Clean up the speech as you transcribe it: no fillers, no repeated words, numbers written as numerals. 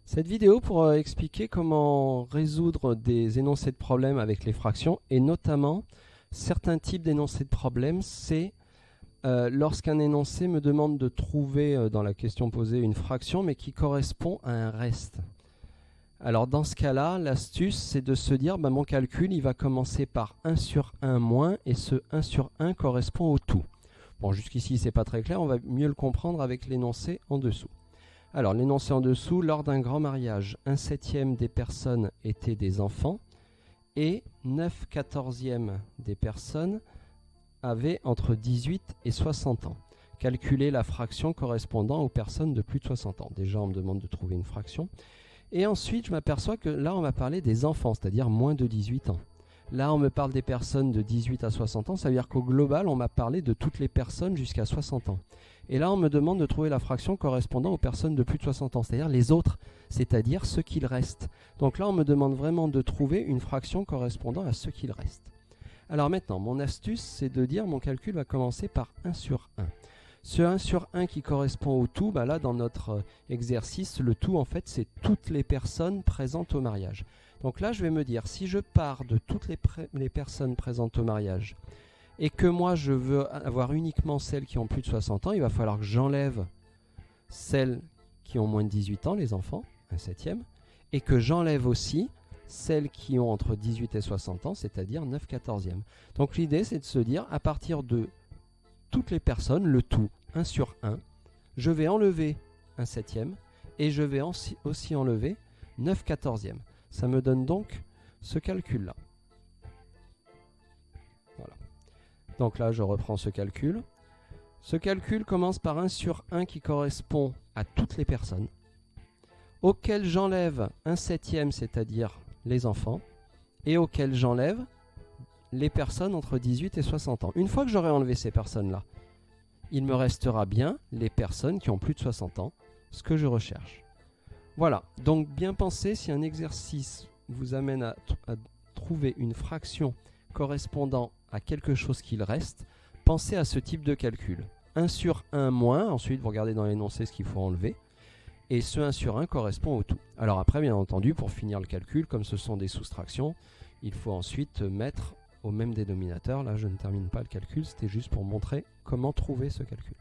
Cette vidéo pour expliquer comment résoudre des énoncés de problèmes avec les fractions et notamment certains types d'énoncés de problèmes, c'est lorsqu'un énoncé me demande de trouver dans la question posée une fraction mais qui correspond à un reste. Alors dans ce cas-là, l'astuce c'est de se dire mon calcul il va commencer par 1 sur 1 moins et ce 1 sur 1 correspond au tout. Bon, jusqu'ici c'est pas très clair, on va mieux le comprendre avec l'énoncé en dessous. Alors l'énoncé en dessous, lors d'un grand mariage, 1/7 des personnes étaient des enfants et 9/14 des personnes avaient entre 18 et 60 ans. Calculer la fraction correspondant aux personnes de plus de 60 ans. Déjà on me demande de trouver une fraction. Et ensuite je m'aperçois que là on m'a parlé des enfants, c'est-à-dire moins de 18 ans. Là on me parle des personnes de 18 à 60 ans, ça veut dire qu'au global on m'a parlé de toutes les personnes jusqu'à 60 ans. Et là on me demande de trouver la fraction correspondant aux personnes de plus de 60 ans, c'est-à-dire les autres, c'est-à-dire ce qu'il reste. Donc là on me demande vraiment de trouver une fraction correspondant à ce qu'il reste. Alors maintenant, mon astuce c'est de dire mon calcul va commencer par 1 sur 1. Ce 1 sur 1 qui correspond au tout, là dans notre exercice, le tout en fait c'est toutes les personnes présentes au mariage. Donc là je vais me dire, si je pars de toutes les personnes présentes au mariage et que moi je veux avoir uniquement celles qui ont plus de 60 ans, il va falloir que j'enlève celles qui ont moins de 18 ans, les enfants, 1/7, et que j'enlève aussi celles qui ont entre 18 et 60 ans, c'est-à-dire 9/14. Donc l'idée c'est de se dire, à partir de toutes les personnes, le tout, 1 sur 1, je vais enlever 1/7 et je vais aussi enlever 9/14. Ça me donne donc ce calcul-là. Voilà. Donc là, je reprends ce calcul. Ce calcul commence par 1 sur 1 qui correspond à toutes les personnes, auquel j'enlève 1/7, c'est-à-dire les enfants, et auquel j'enlève les personnes entre 18 et 60 ans. Une fois que j'aurai enlevé ces personnes-là, il me restera bien les personnes qui ont plus de 60 ans, ce que je recherche. Voilà, donc bien penser, si un exercice vous amène à trouver une fraction correspondant à quelque chose qu'il reste, pensez à ce type de calcul. 1 sur 1 moins, ensuite vous regardez dans l'énoncé ce qu'il faut enlever, et ce 1 sur 1 correspond au tout. Alors après, bien entendu, pour finir le calcul, comme ce sont des soustractions, il faut ensuite mettre au même dénominateur. Là, je ne termine pas le calcul, c'était juste pour montrer comment trouver ce calcul.